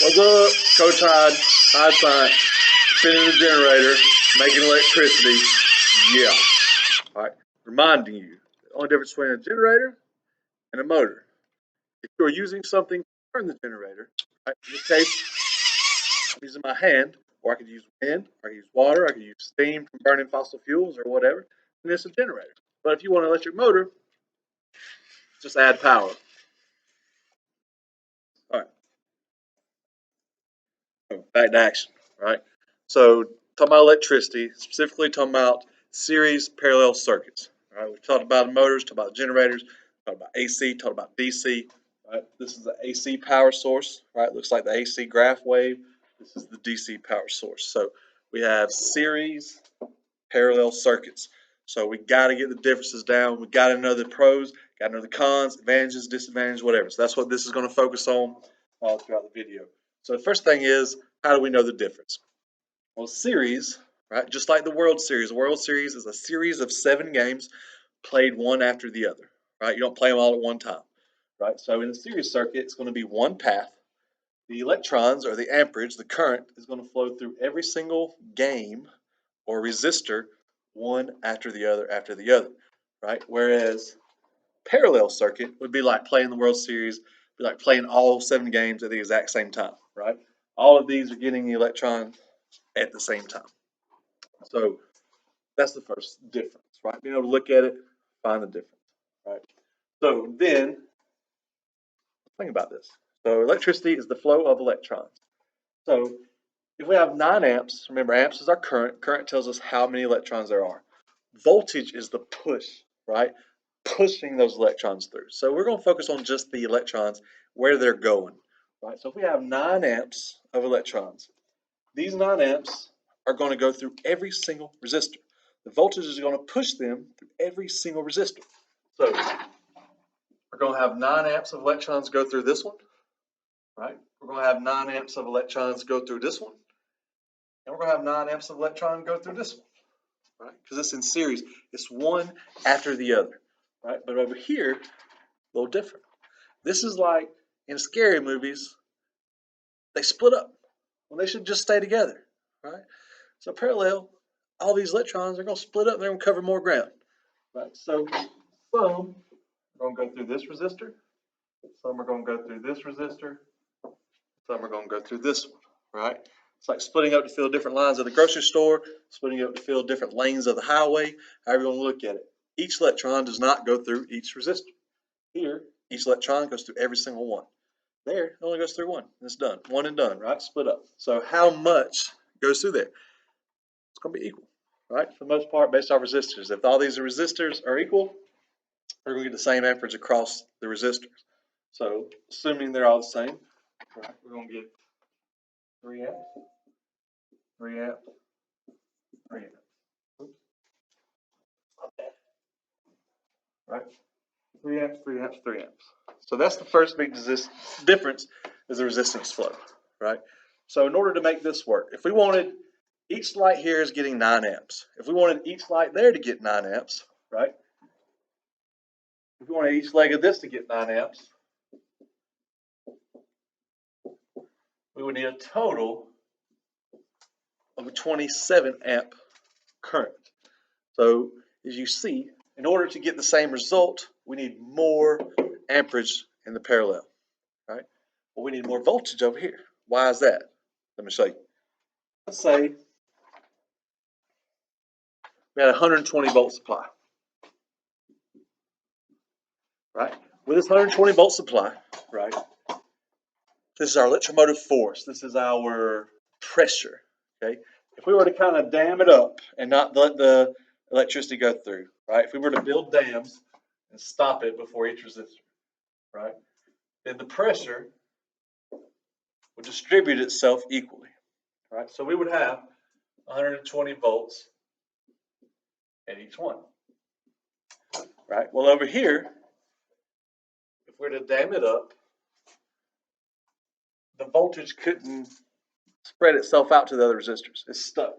What's up? Coach hydescience, spinning the generator, making electricity. Yeah. All right. Reminding you, the only difference between a generator and a motor. If you're using something to turn the generator, right? In this case, I'm using my hand, or I could use wind, or I could use water, I could use steam from burning fossil fuels or whatever, and it's a generator. But if you want an electric motor, just add power. All right. Back to action, right? So, talking about electricity, specifically talking about series parallel circuits. All right, we've talked about motors, talked about generators, talked about AC, talked about DC. Right, this is the AC power source. Right, looks like the AC graph wave. This is the DC power source. So we have series parallel circuits. So we got to get the differences down. We got to know the pros, got to know the cons, advantages, disadvantages, whatever. So that's what this is going to focus on all throughout the video. So the first thing is, how do we know the difference? Well, series, right? Just like the World Series. The World Series is a series of 7 games played one after the other, right? You don't play them all at one time, right? So in the series circuit, it's going to be one path. The electrons, or the amperage, the current, is going to flow through every single game or resistor one after the other, right? Whereas parallel circuit would be like playing the World Series, be like playing all 7 games at the exact same time, right? All of these are getting the electron at the same time. So that's the first difference, right? Being able to look at it, find the difference, right? So then, think about this. So electricity is the flow of electrons. So if we have 9 amps, remember amps is our current. Current tells us how many electrons there are. Voltage is the push, right? Pushing those electrons through. So we're going to focus on just the electrons, where they're going, right? So if we have 9 amps of electrons, these 9 amps are going to go through every single resistor. The voltage is going to push them through every single resistor. So we're going to have 9 amps of electrons go through this one, right? We're going to have 9 amps of electrons go through this one, and we're going to have 9 amps of electrons go through this one, right? Because it's in series. It's one after the other, right? But over here, a little different. This is like in scary movies, they split up when they should just stay together, right? So parallel, all these electrons are going to split up and they're going to cover more ground, right? So some are going to go through this resistor, some are going to go through this resistor, some are going to go through this one, right? It's like splitting up to fill different lines of the grocery store, splitting up to fill different lanes of the highway, however you want to look at it. Each electron does not go through each resistor. Here, each electron goes through every single one. There, it only goes through one. It's done. One and done, right? Split up. So how much goes through there? It's going to be equal, right? For the most part, based off resistors. If all these resistors are equal, we're going to get the same amperage across the resistors. So assuming they're all the same, right, we're going to get 3 amps, 3 amps, 3 amps. Oops. Right? 3 amps, 3 amps, 3 amps. So that's the first big difference is the resistance flow, right? So in order to make this work, if we wanted each light here is getting 9 amps. If we wanted each light there to get 9 amps, right? If we wanted each leg of this to get 9 amps, we would need a total of a 27 amp current. So as you see, in order to get the same result, we need more amperage in the parallel, right? Well, we need more voltage over here. Why is that? Let me show you. Let's say we had a 120 volt supply, right? With this 120 volt supply, right? This is our electromotive force. This is our pressure, okay? If we were to kind of dam it up and not let the electricity go through, right? If we were to build dams and stop it before each resistor, right? Then the pressure would distribute itself equally, right? So we would have 120 volts at each one, right? Well, over here, if we were to dam it up, the voltage couldn't spread itself out to the other resistors. It's stuck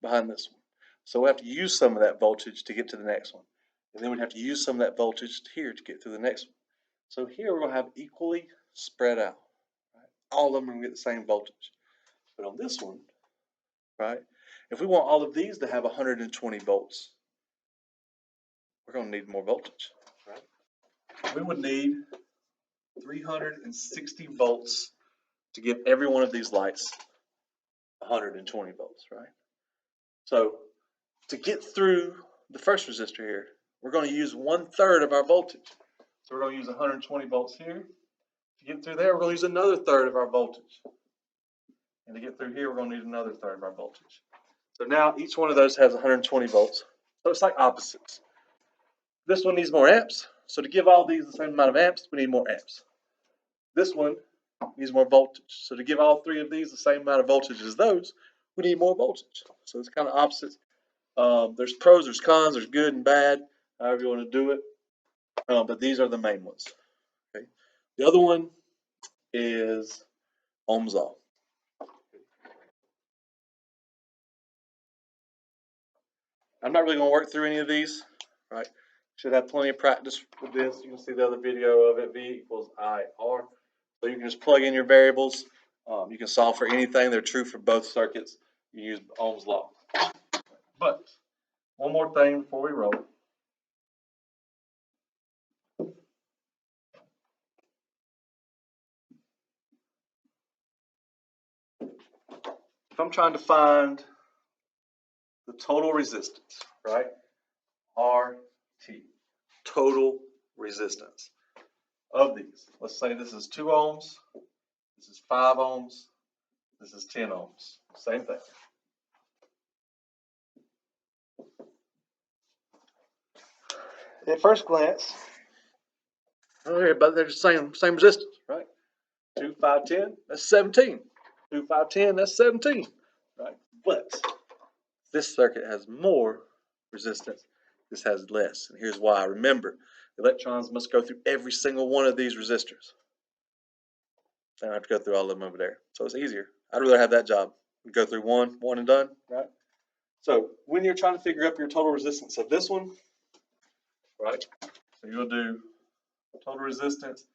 behind this one. So we have to use some of that voltage to get to the next one. And then we'd have to use some of that voltage here to get to the next one. So here we're going to have equally spread out. Right? all of them are going to get the same voltage. But on this one, right, if we want all of these to have 120 volts, we're going to need more voltage, right? We would need 360 volts to give every one of these lights 120 volts, right? So to get through the first resistor here, we're going to use 1/3 of our voltage. So we're going to use 120 volts here. To get through there, we're going to use another third of our voltage. And to get through here, we're going to need another third of our voltage. So now each one of those has 120 volts. So it's like opposites. This one needs more amps. So to give all these the same amount of amps, we need more amps. This one needs more voltage. So to give all three of these the same amount of voltage as those, we need more voltage. So it's kind of opposites. There's pros, there's cons, there's good and bad, however you want to do it. But these are the main ones. Okay. The other one is Ohm's law. I'm not really going to work through any of these, right? Should have plenty of practice with this. You can see the other video of it, V equals IR. So you can just plug in your variables. You can solve for anything. They're true for both circuits. You use Ohm's law. But one more thing before we roll. If I'm trying to find the total resistance, right? RT, total resistance of these. Let's say this is 2 ohms, this is 5 ohms, this is 10 ohms. Same thing. At first glance, but they're the same resistance, right? 2, 5, 10, that's 17. 2, 5, 10, that's 17, right? But this circuit has more resistance. This has less. And here's why. Remember, electrons must go through every single one of these resistors. They don't have to go through all of them over there. So it's easier. I'd rather have that job. Go through one and done, right? So when you're trying to figure out your total resistance of this one, right? So you'll do total resistance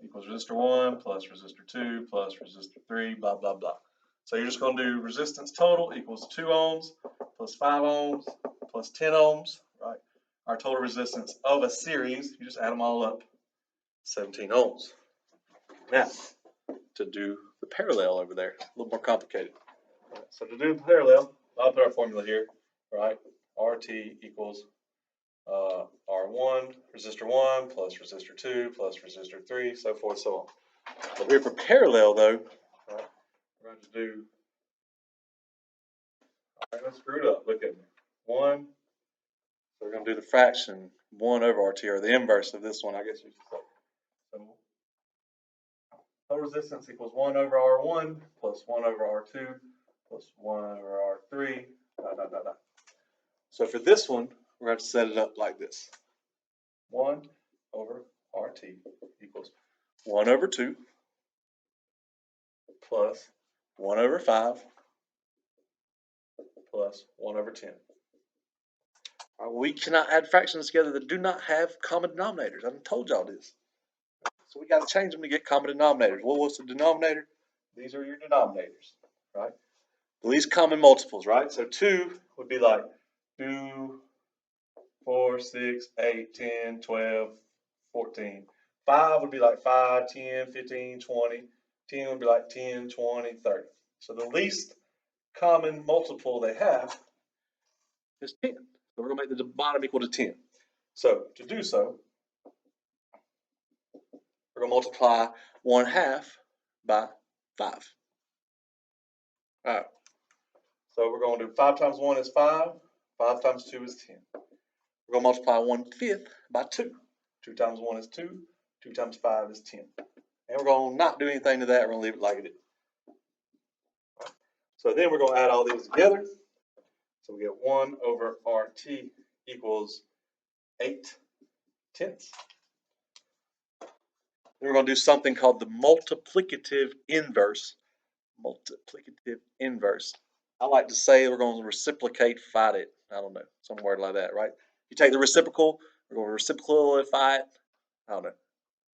equals resistor 1 plus resistor 2 plus resistor 3, blah, blah, blah. So you're just going to do resistance total equals 2 ohms plus 5 ohms plus 10 ohms, right? Our total resistance of a series, you just add them all up, 17 ohms. Now, to do the parallel over there, a little more complicated. Right, so to do the parallel, I'll put our formula here, right? RT equals R1, resistor 1 plus resistor 2 plus resistor 3, so forth, so on. So here for parallel, though, right, we're going to do, I'm going to screw it up, look at me. 1, so we're going to do the fraction 1 over RT, or the inverse of this one, I guess you should say. So total resistance equals 1 over R1 plus 1 over R2 plus 1 over R3, dot, dot, dot, dot. So for this one, we're going to set it up like this. 1 over RT equals 1 over 2 plus 1 over 5 plus 1 over 10. We cannot add fractions together that do not have common denominators. I told y'all this. So we got to change them to get common denominators. Well, what's the denominator? These are your denominators, right? The least common multiples, right? So 2 would be like 2, 4, 6, 8, 10, 12, 14. 5 would be like 5, 10, 15, 20. 10 would be like 10, 20, 30. So the least common multiple they have is 10. So we're going to make the bottom equal to 10. So to do so, we're going to multiply 1/2 by 5. All right. So we're going to do 5 times 1 is 5. 5 times 2 is 10. We're going to multiply 1/5 by 2. 2 times 1 is 2. 2 times 5 is 10. And we're going to not do anything to that. We're going to leave it like it is. Right. So then we're going to add all these together. So we get 1 over RT equals 8/10. Then we're going to do something called the multiplicative inverse. Multiplicative inverse. I like to say we're going to reciprocate fight it. I don't know, some word like that, right? You take the reciprocal, we're going to reciprocify it. I don't know.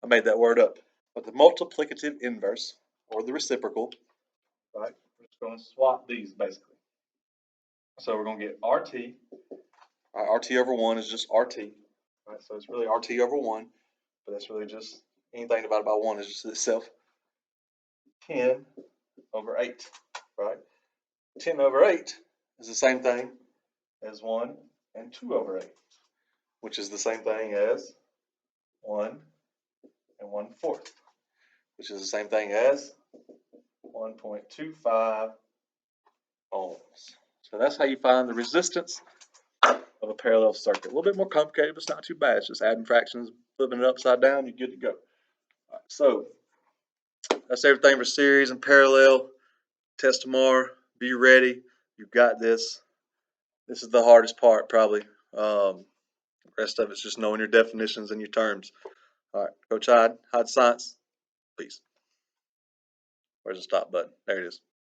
I made that word up. But the multiplicative inverse, or the reciprocal, right? We're just going to swap these basically. So we're going to get RT. RT over 1 is just RT, right? So it's really RT over 1, but that's really just anything divided by 1 is just itself. 10 over 8, right? 10 over 8 is the same thing as 1 and 2 over 8, which is the same thing as 1 and 1/4, which is the same thing as 1.25 ohms. So that's how you find the resistance of a parallel circuit. A little bit more complicated, but it's not too bad. It's just adding fractions, flipping it upside down, you're good to go. All right, so that's everything for series and parallel. Test tomorrow. Be ready. You've got this. This is the hardest part, probably. The rest of it's just knowing your definitions and your terms. All right, Coach Hyde, Hydescience. Peace. Where's the stop button? There it is.